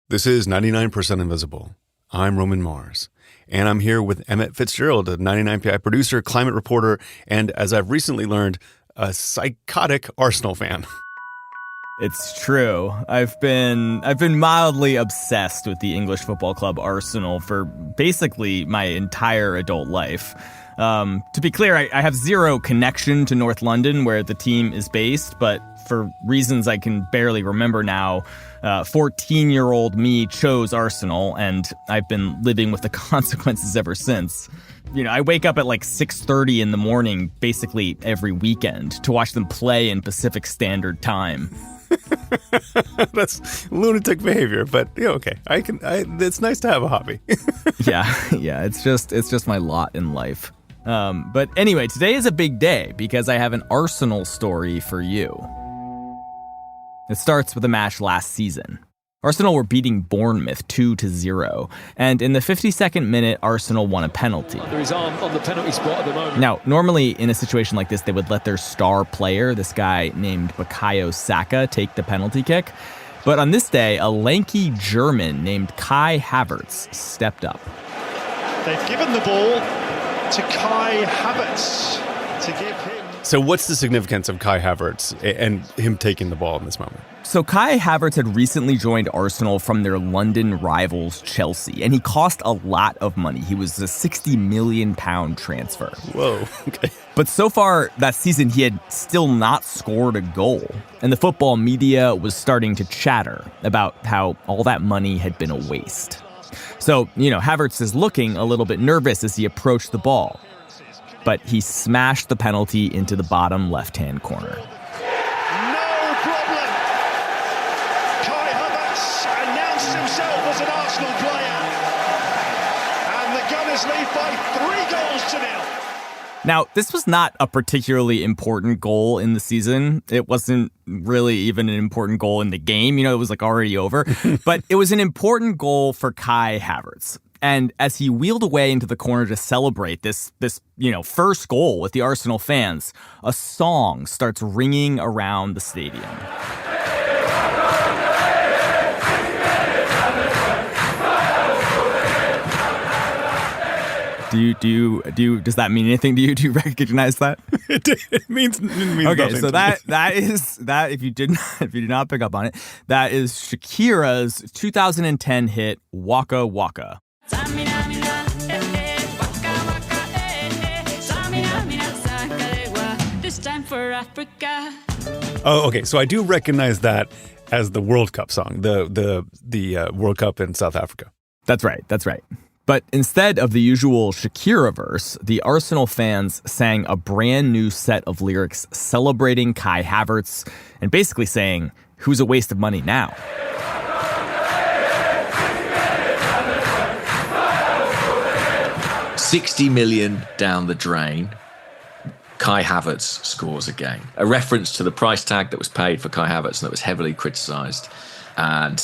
This is 99% Invisible. I'm Roman Mars, and I'm here with Emmett Fitzgerald, a 99PI producer, climate reporter, and as I've recently learned, a psychotic Arsenal fan. It's true. I've been mildly obsessed with the English football club Arsenal for basically my entire adult life. To be clear, I have zero connection to North London, where the team is based, but for reasons I can barely remember now, 14-year-old me chose Arsenal, and I've been living with the consequences ever since. You know, I wake up at like 6:30 in the morning basically every weekend to watch them play in Pacific Standard Time. That's lunatic behavior, but yeah, okay. It's nice to have a hobby. Yeah, it's just my lot in life. But anyway, today is a big day because I have an Arsenal story for you. It starts with a match last season. Arsenal were beating Bournemouth 2-0, and in the 52nd minute, Arsenal won a penalty. Under his arm on the penalty spot at the moment. Now, normally in a situation like this, they would let their star player, this guy named Bukayo Saka, take the penalty kick. But on this day, a lanky German named Kai Havertz stepped up. They've given the ball to Kai Havertz to give him... So what's the significance of Kai Havertz and him taking the ball in this moment? So Kai Havertz had recently joined Arsenal from their London rivals Chelsea, and he cost a lot of money. He was a £60 million transfer. Whoa, okay. But so far that season, he had still not scored a goal. And the football media was starting to chatter about how all that money had been a waste. So, Havertz is looking a little bit nervous as he approached the ball. But he smashed the penalty into the bottom left-hand corner. No problem. Kai Havertz announced himself as an Arsenal player. And the Gunners lead by 3-0. Now, this was not a particularly important goal in the season. It wasn't really even an important goal in the game. It was already over. But it was an important goal for Kai Havertz. And as he wheeled away into the corner to celebrate this first goal with the Arsenal fans, a song starts ringing around the stadium. Does that mean anything to you? Do you recognize that? It means okay, nothing so to that is if you did not pick up on it, that is Shakira's 2010 hit Waka Waka. This time for Africa. Oh, okay. So I do recognize that as the World Cup song, the World Cup in South Africa. That's right. But instead of the usual Shakira verse, the Arsenal fans sang a brand new set of lyrics celebrating Kai Havertz and basically saying, who's a waste of money now? $60 million down the drain, Kai Havertz scores again. A reference to the price tag that was paid for Kai Havertz and that was heavily criticised. And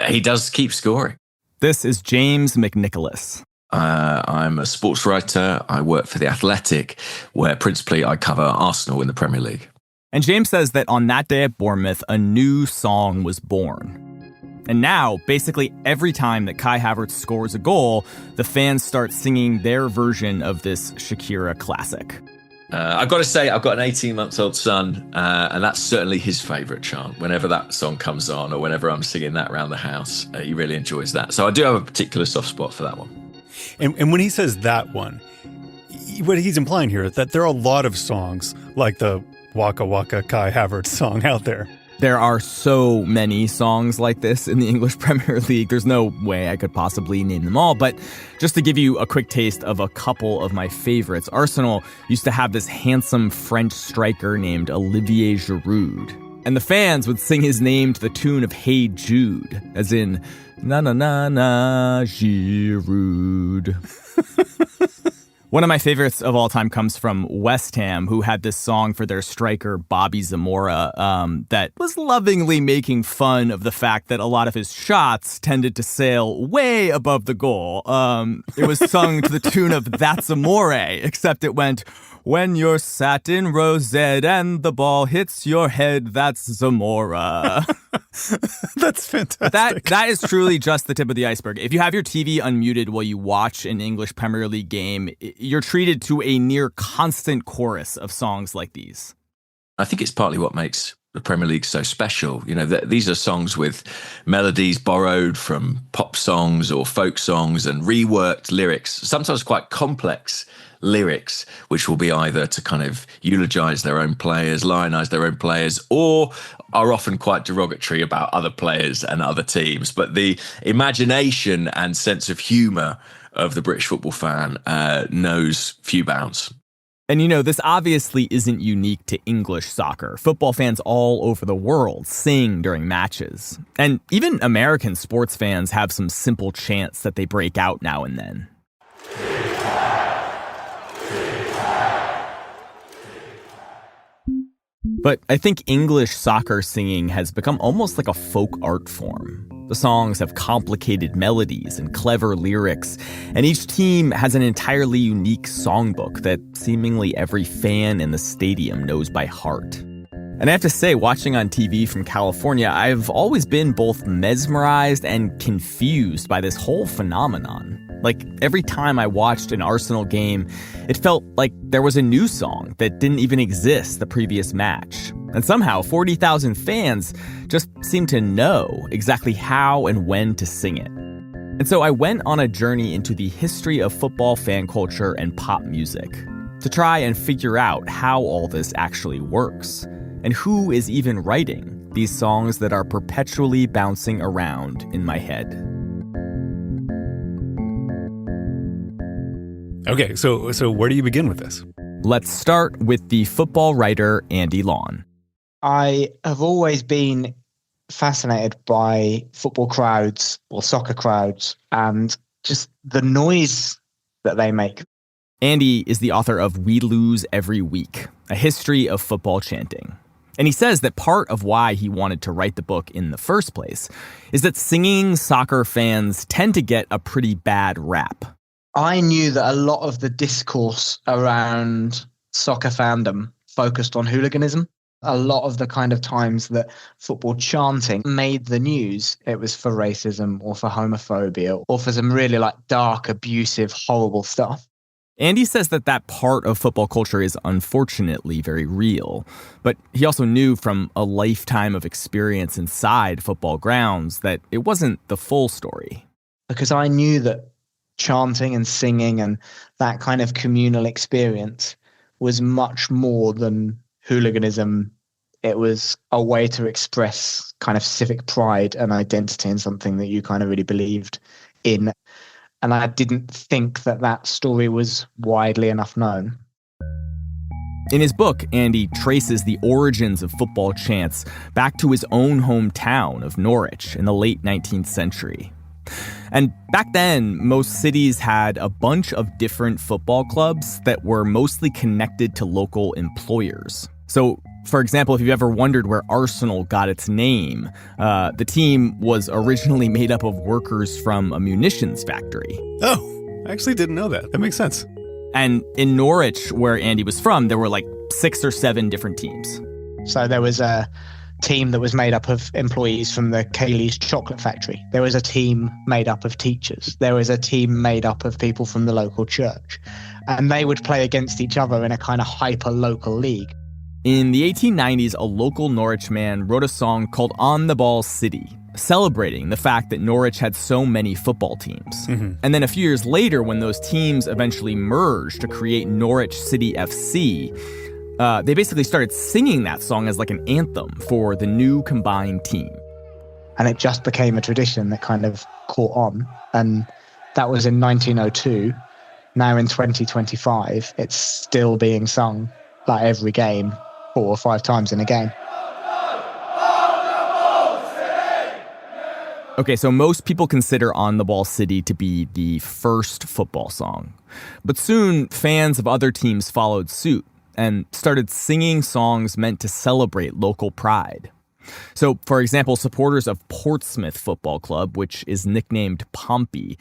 he does keep scoring. This is James McNicholas. I'm a sports writer. I work for The Athletic, where principally I cover Arsenal in the Premier League. And James says that on that day at Bournemouth, a new song was born. And now, basically every time that Kai Havertz scores a goal, the fans start singing their version of this Shakira classic. I've got to say, I've got an 18-month-old son, and that's certainly his favourite chant. Whenever that song comes on or whenever I'm singing that around the house, he really enjoys that. So I do have a particular soft spot for that one. And when he says that one, what he's implying here is that there are a lot of songs like the Waka Waka Kai Havertz song out there. There are so many songs like this in the English Premier League. There's no way I could possibly name them all. But just to give you a quick taste of a couple of my favorites, Arsenal used to have this handsome French striker named Olivier Giroud. And the fans would sing his name to the tune of Hey Jude, as in, na na na na, Giroud. One of my favorites of all time comes from West Ham, who had this song for their striker, Bobby Zamora, that was lovingly making fun of the fact that a lot of his shots tended to sail way above the goal. It was sung to the tune of That's Amore, except it went, when you're sat in rosette and the ball hits your head, that's Zamora. That's fantastic. That is truly just the tip of the iceberg. If you have your TV unmuted while you watch an English Premier League game, you're treated to a near constant chorus of songs like these. I think it's partly what makes the Premier League so special. You know, these are songs with melodies borrowed from pop songs or folk songs and reworked lyrics, sometimes quite complex lyrics, which will be either to kind of eulogize their own players, lionize their own players, or are often quite derogatory about other players and other teams. But the imagination and sense of humor of the British football fan knows few bounds. And this obviously isn't unique to English soccer. Football fans all over the world sing during matches. And even American sports fans have some simple chants that they break out now and then. But I think English soccer singing has become almost like a folk art form. The songs have complicated melodies and clever lyrics, and each team has an entirely unique songbook that seemingly every fan in the stadium knows by heart. And I have to say, watching on TV from California, I've always been both mesmerized and confused by this whole phenomenon. Like, every time I watched an Arsenal game, it felt like there was a new song that didn't even exist the previous match. And somehow, 40,000 fans just seemed to know exactly how and when to sing it. And so I went on a journey into the history of football fan culture and pop music to try and figure out how all this actually works, and who is even writing these songs that are perpetually bouncing around in my head. Okay, so where do you begin with this? Let's start with the football writer Andy Lawn. I have always been fascinated by football crowds or soccer crowds and just the noise that they make. Andy is the author of We Lose Every Week, a history of football chanting. And he says that part of why he wanted to write the book in the first place is that singing soccer fans tend to get a pretty bad rap. I knew that a lot of the discourse around soccer fandom focused on hooliganism. A lot of the kind of times that football chanting made the news, it was for racism or for homophobia or for some really dark, abusive, horrible stuff. Andy says that part of football culture is unfortunately very real. But he also knew from a lifetime of experience inside football grounds that it wasn't the full story. Because I knew that chanting and singing and that kind of communal experience was much more than hooliganism. It was a way to express kind of civic pride and identity in something that you kind of really believed in. And I didn't think that story was widely enough known. In his book, Andy traces the origins of football chants back to his own hometown of Norwich in the late 19th century. And back then, most cities had a bunch of different football clubs that were mostly connected to local employers. So, for example, if you've ever wondered where Arsenal got its name, the team was originally made up of workers from a munitions factory. Oh, I actually didn't know that. That makes sense. And in Norwich, where Andy was from, there were 6 or 7 different teams. So there was a team that was made up of employees from the Cayley's chocolate factory. There was a team made up of teachers. There was a team made up of people from the local church. And they would play against each other in a kind of hyper-local league. In the 1890s, a local Norwich man wrote a song called On the Ball City, celebrating the fact that Norwich had so many football teams. Mm-hmm. And then a few years later, when those teams eventually merged to create Norwich City FC, they basically started singing that song as an anthem for the new combined team. And it just became a tradition that kind of caught on. And that was in 1902. Now in 2025, it's still being sung every game, 4 or 5 times in a game. Okay, so most people consider On the Ball City to be the first football song. But soon, fans of other teams followed suit and started singing songs meant to celebrate local pride. So, for example, supporters of Portsmouth Football Club, which is nicknamed Pompey,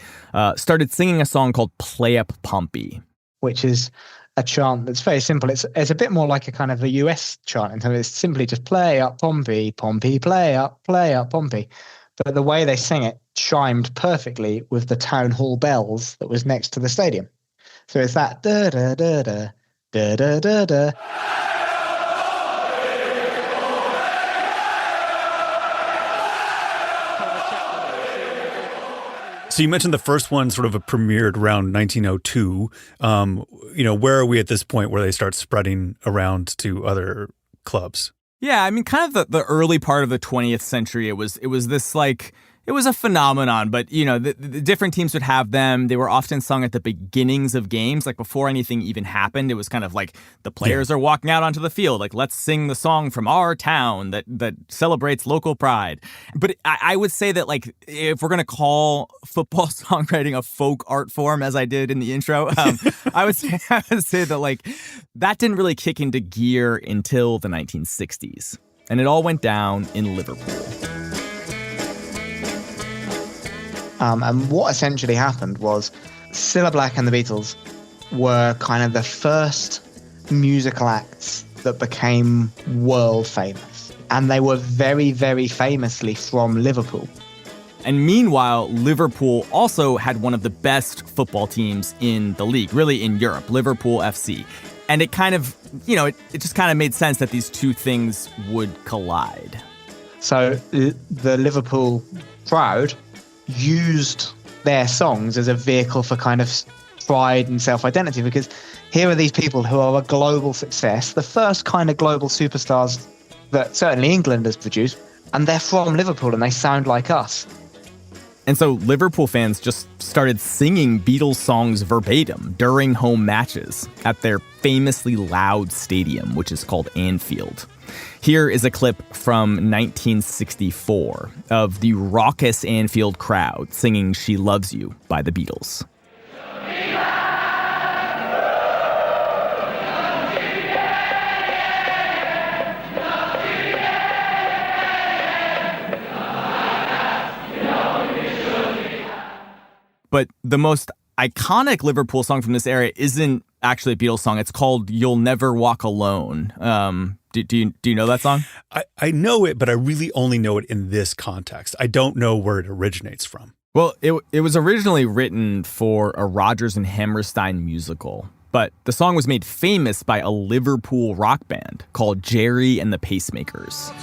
started singing a song called Play Up Pompey. Which is a chant that's very simple. It's a bit more like a kind of a US chant in terms of it's simply just play up Pompey, Pompey, play up Pompey. But the way they sing it chimed perfectly with the town hall bells that was next to the stadium. So it's that da da da da da da da da. So you mentioned the first one sort of premiered around 1902. Where are we at this point where they start spreading around to other clubs? Yeah, I mean, kind of the early part of the 20th century, it was this like, it was a phenomenon, but, the different teams would have them. They were often sung at the beginnings of games, like before anything even happened. It was kind of like the players are walking out onto the field, like, let's sing the song from our town that celebrates local pride. But I would say that, like, if we're going to call football songwriting a folk art form, as I did in the intro, I would say that, like, that didn't really kick into gear until the 1960s. And it all went down in Liverpool. And what essentially happened was Cilla Black and the Beatles were kind of the first musical acts that became world famous. And they were very, very famously from Liverpool. And meanwhile, Liverpool also had one of the best football teams in the league, really in Europe, Liverpool FC. And it kind of, it just kind of made sense that these two things would collide. So the Liverpool crowd used their songs as a vehicle for kind of pride and self-identity, because here are these people who are a global success, the first kind of global superstars that certainly England has produced, and they're from Liverpool and they sound like us. And so Liverpool fans just started singing Beatles songs verbatim during home matches at their famously loud stadium, which is called Anfield. Here is a clip from 1964 of the raucous Anfield crowd singing She Loves You by the Beatles. But the most iconic Liverpool song from this era isn't actually a Beatles song. It's called You'll Never Walk Alone. Do you know that song? I know it, but I really only know it in this context. I don't know where it originates from. Well, it was originally written for a Rodgers and Hammerstein musical, but the song was made famous by a Liverpool rock band called Jerry and the Pacemakers.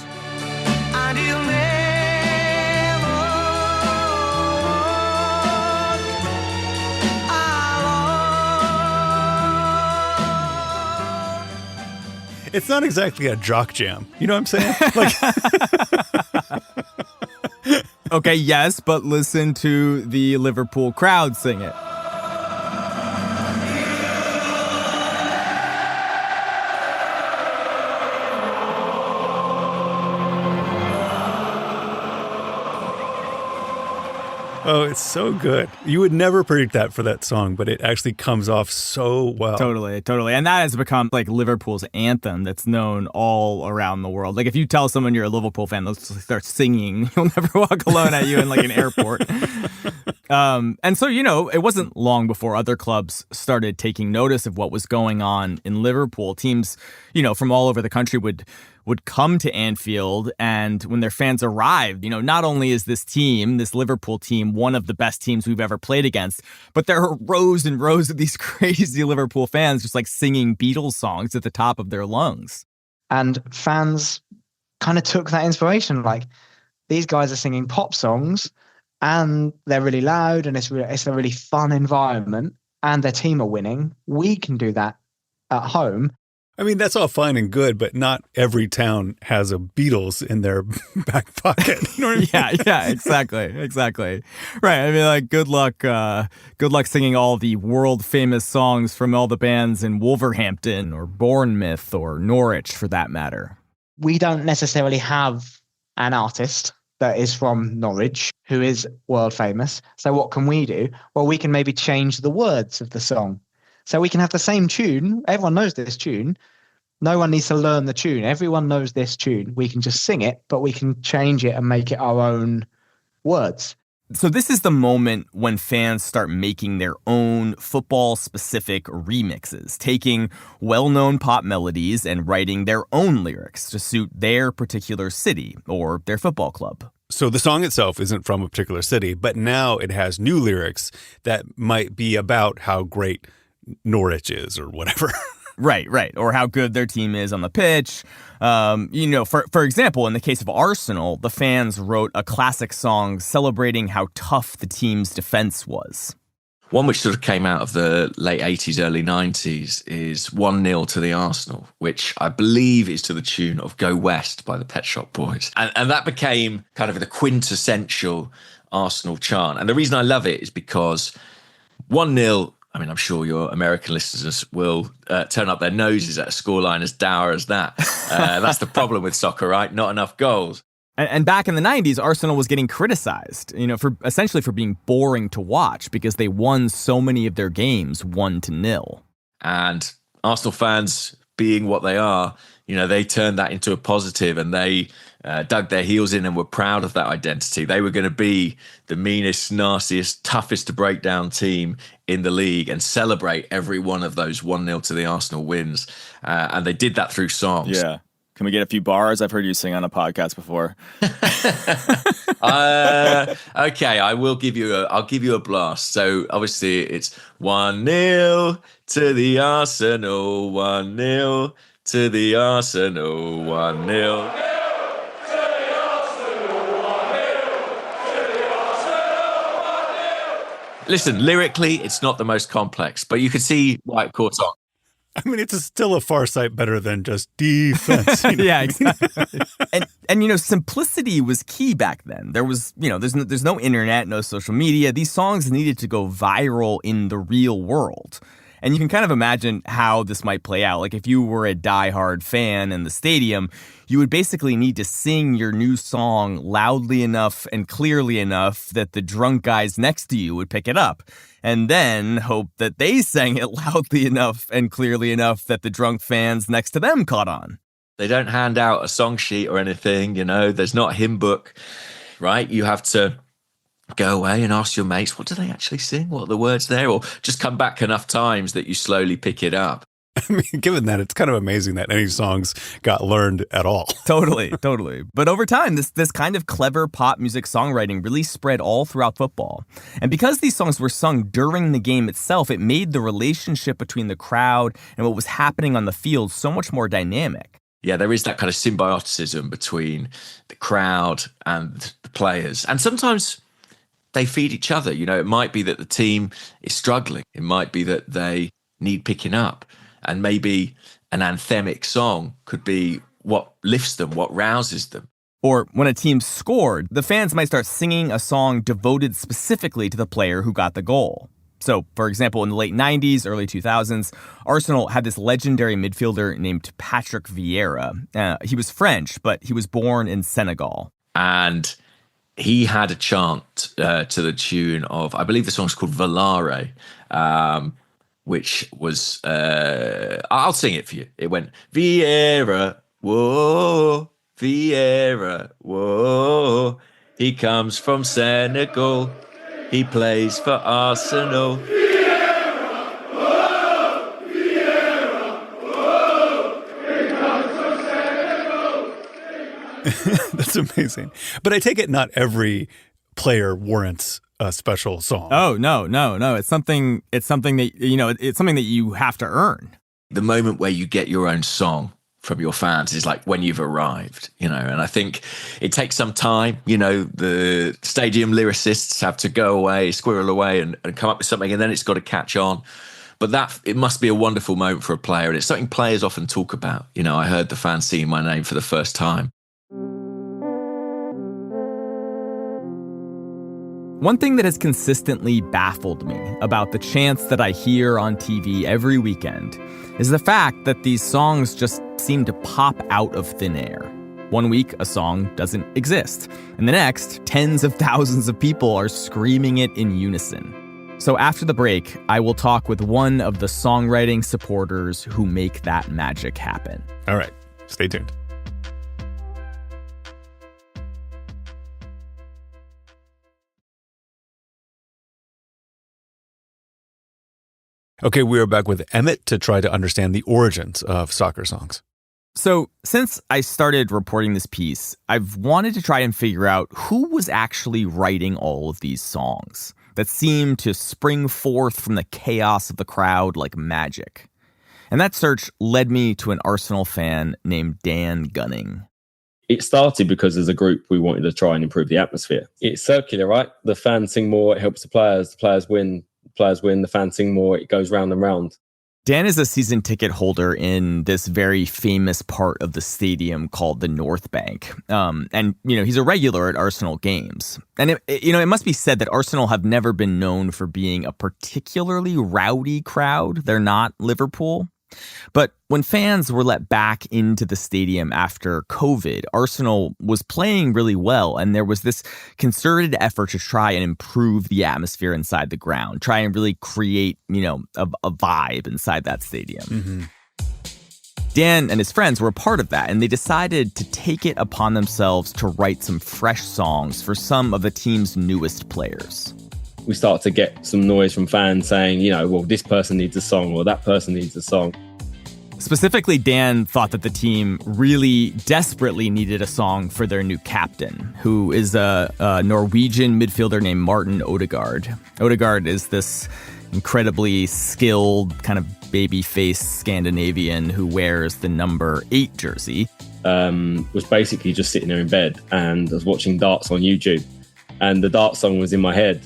It's not exactly a jock jam. You know what I'm saying? Okay, yes, but listen to the Liverpool crowd sing it. Oh, it's so good. You would never predict that for that song, but it actually comes off so well. Totally. And that has become like Liverpool's anthem that's known all around the world. Like if you tell someone you're a Liverpool fan, they'll start singing You'll Never Walk Alone at you in like an airport. And so, it wasn't long before other clubs started taking notice of what was going on in Liverpool. Teams, from all over the country would come to Anfield, and when their fans arrived, not only is this Liverpool team, one of the best teams we've ever played against, but there are rows and rows of these crazy Liverpool fans just like singing Beatles songs at the top of their lungs. And fans kind of took that inspiration, like these guys are singing pop songs and they're really loud and it's a really fun environment and their team are winning. We can do that at home. I mean, that's all fine and good, but not every town has a Beatles in their back pocket. You know what I mean? Yeah, exactly. Right. I mean, like, good luck singing all the world famous songs from all the bands in Wolverhampton or Bournemouth or Norwich, for that matter. We don't necessarily have an artist that is from Norwich, who is world famous. So what can we do? Well, we can maybe change the words of the song. So we can have the same tune. Everyone knows this tune. No one needs to learn the tune. Everyone knows this tune. We can just sing it, but we can change it and make it our own words. So this is the moment when fans start making their own football-specific remixes, taking well-known pop melodies and writing their own lyrics to suit their particular city or their football club. So the song itself isn't from a particular city, but now it has new lyrics that might be about how great Norwich is or whatever. Right. Or how good their team is on the pitch. For example, in the case of Arsenal, the fans wrote a classic song celebrating how tough the team's defense was. One which sort of came out of the late 80s, early 90s is 1-0 to the Arsenal, which I believe is to the tune of Go West by the Pet Shop Boys. And that became kind of the quintessential Arsenal chant. And the reason I love it is because 1-0, I mean, I'm sure your American listeners will turn up their noses at a scoreline as dour as that. That's the problem with soccer, right? Not enough goals. And back in the 90s, Arsenal was getting criticized, for being boring to watch because they won so many of their games 1-0. And Arsenal fans, being what they are, they turned that into a positive, and they dug their heels in and were proud of that identity. They were going to be the meanest, nastiest, toughest to break down team in the league and celebrate every one of those 1-0 to the Arsenal wins. And they did that through songs. Yeah. Can we get a few bars? I've heard you sing on a podcast before. Okay, I'll give you a blast. So obviously it's 1-0 to the Arsenal, 1-0 to the Arsenal, 1-0. Listen, lyrically, it's not the most complex, but you can see why it caught on. I mean, it's still a far sight better than just defense. Yeah, exactly. and simplicity was key back then. There was, there's no internet, no social media. These songs needed to go viral in the real world. And you can kind of imagine how this might play out. Like if you were a diehard fan in the stadium, you would basically need to sing your new song loudly enough and clearly enough that the drunk guys next to you would pick it up. And then hope that they sang it loudly enough and clearly enough that the drunk fans next to them caught on. They don't hand out a song sheet or anything, there's not a hymn book, right? You have to go away and ask your mates, what do they actually sing? What are the words there? Or just come back enough times that you slowly pick it up. I mean, given that, it's kind of amazing that any songs got learned at all. Totally. But over time, this kind of clever pop music songwriting really spread all throughout football. And because these songs were sung during the game itself, it made the relationship between the crowd and what was happening on the field so much more dynamic. Yeah, there is that kind of symbioticism between the crowd and the players. And sometimes they feed each other. It might be that the team is struggling. It might be that they need picking up. And maybe an anthemic song could be what lifts them, what rouses them. Or when a team scored, the fans might start singing a song devoted specifically to the player who got the goal. So, for example, in the late 90s, early 2000s, Arsenal had this legendary midfielder named Patrick Vieira. He was French, but he was born in Senegal. And he had a chant to the tune of, I believe the song's called Volare, which was, I'll sing it for you. It went, Vieira, whoa, Vieira, whoa. He comes from Senegal. He plays for Arsenal. Vieira, whoa, Vieira, whoa. He comes from Senegal. That's amazing. But I take it not every player warrants a special song. Oh, no. It's something that, it's something that you have to earn. The moment where you get your own song from your fans is like when you've arrived, and I think it takes some time. The stadium lyricists have to go away, squirrel away and come up with something, and then it's got to catch on. But it must be a wonderful moment for a player, and it's something players often talk about. I heard the fans singing my name for the first time. One thing that has consistently baffled me about the chants that I hear on TV every weekend is the fact that these songs just seem to pop out of thin air. 1 week, a song doesn't exist. And the next, tens of thousands of people are screaming it in unison. So after the break, I will talk with one of the songwriting supporters who make that magic happen. All right, stay tuned. Okay, we are back with Emmett to try to understand the origins of soccer songs. So since I started reporting this piece, I've wanted to try and figure out who was actually writing all of these songs that seem to spring forth from the chaos of the crowd like magic. And that search led me to an Arsenal fan named Dan Gunning. It started because as a group, we wanted to try and improve the atmosphere. It's circular, right? The fans sing more, it helps the players win, the fans sing more, it goes round and round. Dan is a season ticket holder in this very famous part of the stadium called the North Bank. And, he's a regular at Arsenal games. And, it must be said that Arsenal have never been known for being a particularly rowdy crowd. They're not Liverpool. But when fans were let back into the stadium after COVID, Arsenal was playing really well. And there was this concerted effort to try and improve the atmosphere inside the ground, try and really create, a vibe inside that stadium. Mm-hmm. Dan and his friends were a part of that, and they decided to take it upon themselves to write some fresh songs for some of the team's newest players. We started to get some noise from fans saying, this person needs a song or that person needs a song. Specifically, Dan thought that the team really desperately needed a song for their new captain, who is a Norwegian midfielder named Martin Odegaard. Odegaard is this incredibly skilled, kind of baby-faced Scandinavian who wears the number 8 jersey. Was basically just sitting there in bed and was watching darts on YouTube. And the dart song was in my head.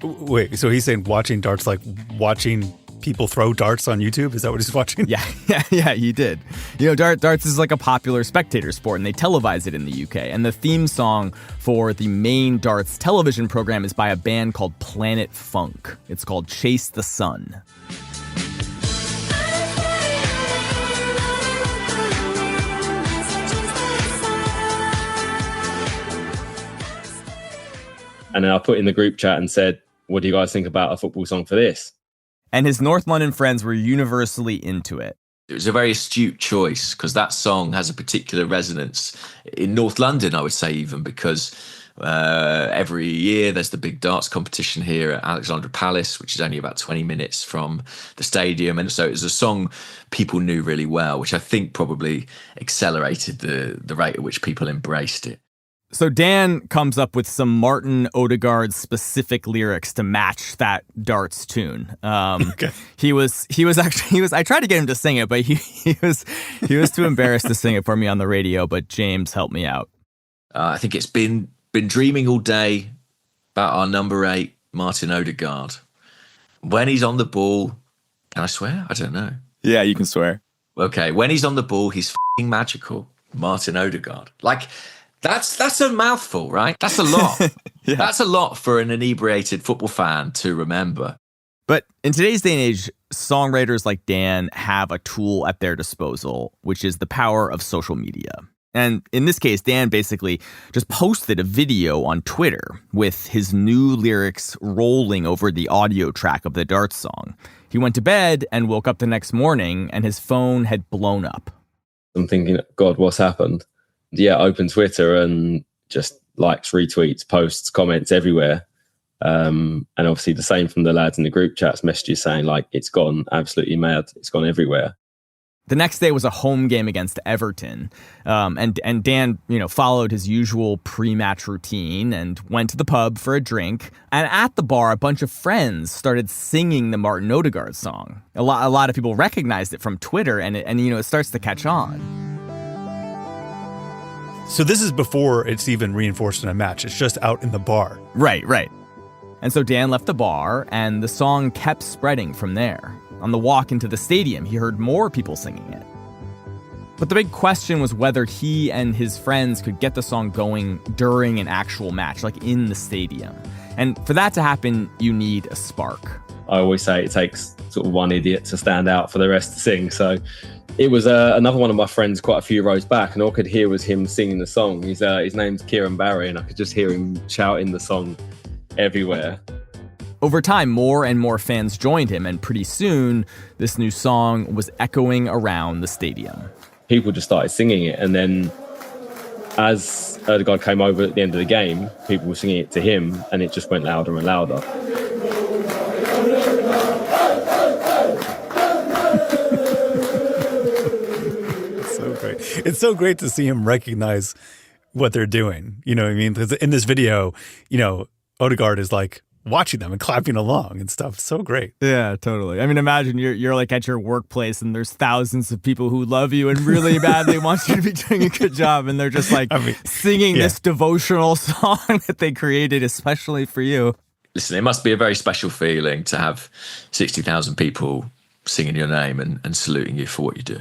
Wait, so he's saying watching darts like watching people throw darts on YouTube? Is that what he's watching? Yeah, he did. Darts is like a popular spectator sport, and they televise it in the UK. And the theme song for the main darts television program is by a band called Planet Funk. It's called Chase the Sun. And then I put in the group chat and said, what do you guys think about a football song for this? And his North London friends were universally into it. It was a very astute choice because that song has a particular resonance in North London, I would say, even because every year there's the big darts competition here at Alexandra Palace, which is only about 20 minutes from the stadium. And so it was a song people knew really well, which I think probably accelerated the rate at which people embraced it. So Dan comes up with some Martin Odegaard specific lyrics to match that darts tune. Okay. I tried to get him to sing it, but he was too embarrassed to sing it for me on the radio. But James helped me out. I think it's been dreaming all day about our number 8, Martin Odegaard. When he's on the ball, can I swear? I don't know. Yeah, you can swear. Okay, when he's on the ball, he's f***ing magical. Martin Odegaard. Like, that's a mouthful, right? That's a lot. Yeah. That's a lot for an inebriated football fan to remember. But in today's day and age, songwriters like Dan have a tool at their disposal, which is the power of social media. And in this case, Dan basically just posted a video on Twitter with his new lyrics rolling over the audio track of the darts song. He went to bed and woke up the next morning and his phone had blown up. I'm thinking, God, what's happened? Yeah, open Twitter and just likes, retweets, posts, comments everywhere. And obviously the same from the lads in the group chats, messages saying like, it's gone absolutely mad. It's gone everywhere. The next day was a home game against Everton. And Dan, followed his usual pre-match routine and went to the pub for a drink. And at the bar, a bunch of friends started singing the Martin Odegaard song. A lot of people recognized it from Twitter and it starts to catch on. So this is before it's even reinforced in a match. It's just out in the bar. Right. And so Dan left the bar, and the song kept spreading from there. On the walk into the stadium, he heard more people singing it. But the big question was whether he and his friends could get the song going during an actual match, like in the stadium. And for that to happen, you need a spark. I always say it takes sort of one idiot to stand out for the rest to sing. So It was another one of my friends quite a few rows back, and all I could hear was him singing the song. His name's Kieran Barry, and I could just hear him shouting the song everywhere. Over time, more and more fans joined him, and pretty soon, this new song was echoing around the stadium. People just started singing it, and then as Odegaard came over at the end of the game, people were singing it to him, and it just went louder and louder. It's so great to see him recognize what they're doing. You know what I mean? Because in this video, Odegaard is like watching them and clapping along and stuff. So great. Yeah, totally. I mean, imagine you're like at your workplace and there's thousands of people who love you and really badly want you to be doing a good job. And they're just like singing this devotional song that they created especially for you. Listen, it must be a very special feeling to have 60,000 people singing your name and saluting you for what you do.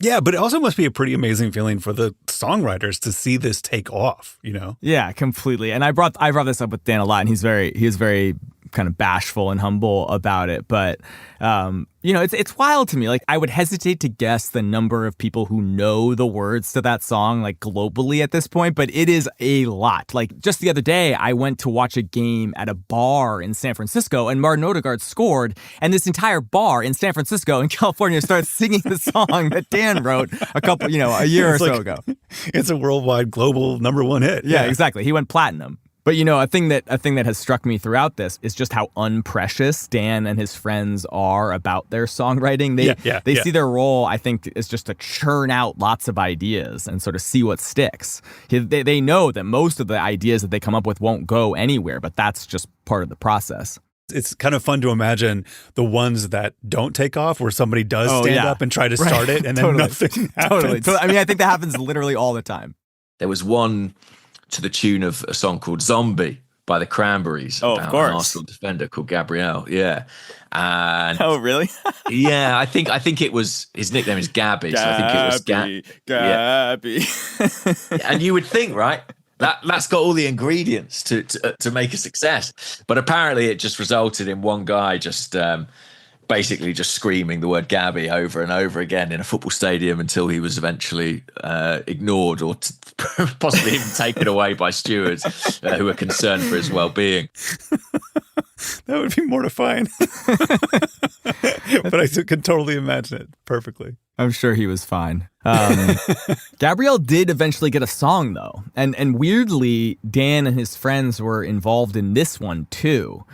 Yeah, but it also must be a pretty amazing feeling for the songwriters to see this take off, Yeah, completely. And I brought this up with Dan a lot, and he's very kind of bashful and humble about it. But it's wild to me. Like, I would hesitate to guess the number of people who know the words to that song, like globally at this point, but it is a lot. Like, just the other day, I went to watch a game at a bar in San Francisco, and Martin Odegaard scored, and this entire bar in San Francisco in California starts singing the song that Dan wrote a year or so ago. It's a worldwide, global #1 hit. Yeah, exactly. He went platinum. But a thing that has struck me throughout this is just how unprecious Dan and his friends are about their songwriting. They see their role, I think, is just to churn out lots of ideas and sort of see what sticks. They know that most of the ideas that they come up with won't go anywhere, but that's just part of the process. It's kind of fun to imagine the ones that don't take off, where somebody does stand up and try to start it, and then nothing happens. Totally. I mean, I think that happens literally all the time. There was one to the tune of a song called Zombie by the Cranberries. Oh, of course. An Arsenal defender called Gabriel. Yeah. And oh, really? yeah, I think it was, his nickname is Gabby. So I think it was Gabby. Yeah. And you would think, right? That's got all the ingredients to make a success. But apparently it just resulted in one guy just basically just screaming the word Gabby over and over again in a football stadium until he was eventually ignored or possibly even taken away by stewards who were concerned for his well-being. That would be mortifying. But I can totally imagine it perfectly. I'm sure he was fine. Gabriel did eventually get a song, though. And weirdly, Dan and his friends were involved in this one, too.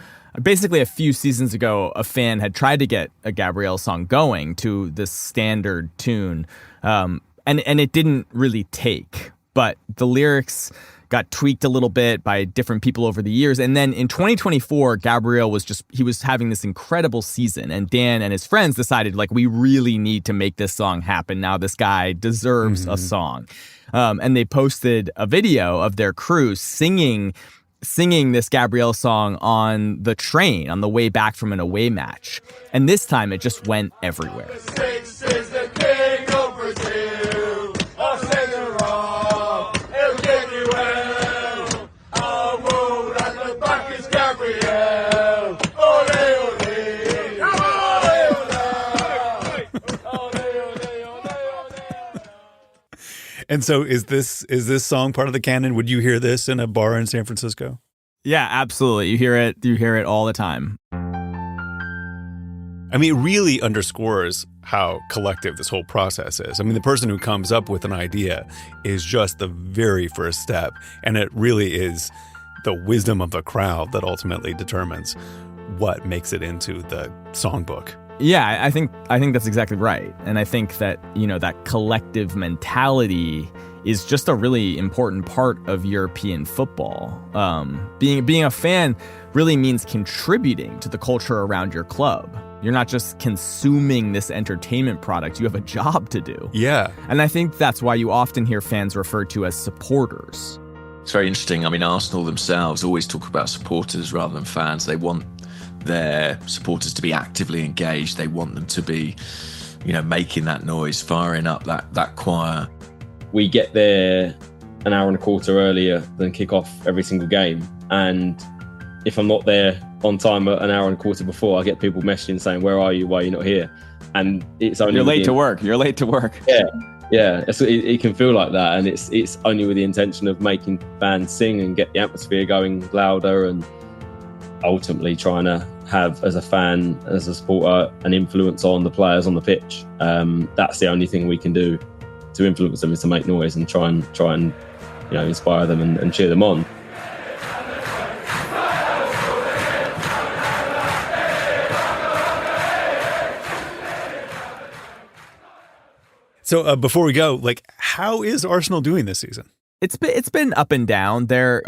Basically, a few seasons ago, a fan had tried to get a Gabriel song going to this standard tune, and it didn't really take. But the lyrics got tweaked a little bit by different people over the years. And then in 2024, Gabriel was having this incredible season. And Dan and his friends decided, like, we really need to make this song happen. Now this guy deserves a song. And they posted a video of their crew singing this Gabriel song on the train on the way back from an away match. And this time it just went everywhere. Six is the king of Brazil. I'll sing it wrong. He'll give you hell. Our road at the back is Gabriel. Ole, ole. Come on. Ole, ole. And so is this song part of the canon? Would you hear this in a bar in San Francisco? Yeah, absolutely. You hear it all the time. I mean, it really underscores how collective this whole process is. I mean, the person who comes up with an idea is just the very first step, and it really is the wisdom of the crowd that ultimately determines what makes it into the songbook. Yeah, I think that's exactly right. And I think that, that collective mentality is just a really important part of European football. Being a fan really means contributing to the culture around your club. You're not just consuming this entertainment product, you have a job to do. Yeah. And I think that's why you often hear fans referred to as supporters. It's very interesting. I mean, Arsenal themselves always talk about supporters rather than fans. They want their supporters to be actively engaged. They want them to be, making that noise, firing up that choir. We get there an hour and a quarter earlier than kick off every single game. And if I'm not there on time an hour and a quarter before, I get people messaging saying, "Where are you? Why are you not here?" And it's only You're late to work. You're late to work. Yeah. It can feel like that, and it's only with the intention of making fans sing and get the atmosphere going louder, and ultimately trying to have, as a fan, as a supporter, an influence on the players on the pitch. That's the only thing we can do to influence them, is to make noise and try and inspire them and cheer them on. So before we go, how is Arsenal doing this season? It's been up and down. They're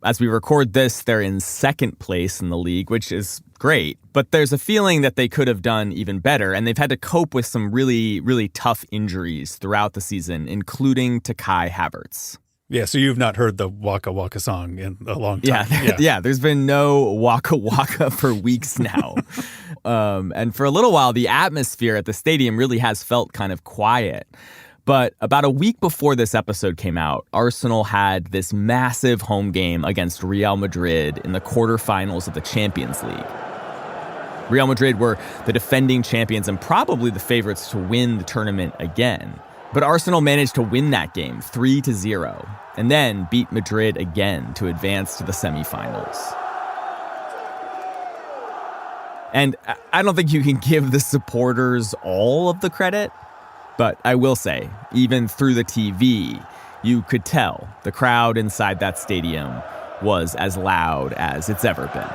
as we record this, they're in second place in the league, which is great. But there's a feeling that they could have done even better, and they've had to cope with some really, really tough injuries throughout the season, including to Kai Havertz. Yeah, so you've not heard the Waka Waka song in a long time. Yeah, there's been no Waka Waka for weeks now. And for a little while, the atmosphere at the stadium really has felt kind of quiet. But about a week before this episode came out, Arsenal had this massive home game against Real Madrid in the quarterfinals of the Champions League. Real Madrid were the defending champions and probably the favorites to win the tournament again. But Arsenal managed to win that game 3-0 and then beat Madrid again to advance to the semifinals. And I don't think you can give the supporters all of the credit, but I will say, even through the TV, you could tell the crowd inside that stadium was as loud as it's ever been.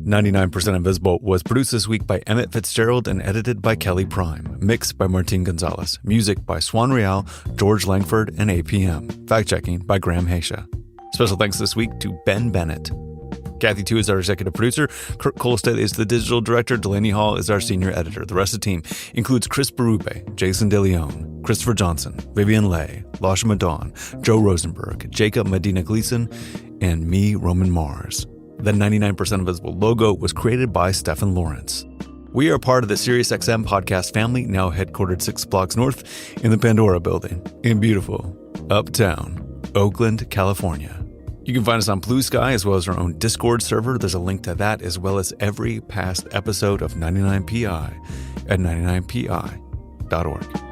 "99% Invisible" was produced this week by Emmett Fitzgerald and edited by Kelly Prime. Mixed by Martin Gonzalez. Music by Swan Real, George Langford, and APM. Fact-checking by Graham Haysha. Special thanks this week to Ben Bennett. Kathy Tu is our executive producer. Kurt Kolstad is the digital director. Delaney Hall is our senior editor. The rest of the team includes Chris Berube, Jason DeLeon, Christopher Johnson, Vivian Leigh, Lasha Madon, Joe Rosenberg, Jacob Medina Gleason, and me, Roman Mars. The 99% Invisible logo was created by Stephen Lawrence. We are part of the SiriusXM podcast family, now headquartered 6 blocks north in the Pandora building in beautiful uptown Oakland, California. You can find us on Blue Sky as well as our own Discord server. There's a link to that as well as every past episode of 99PI at 99pi.org.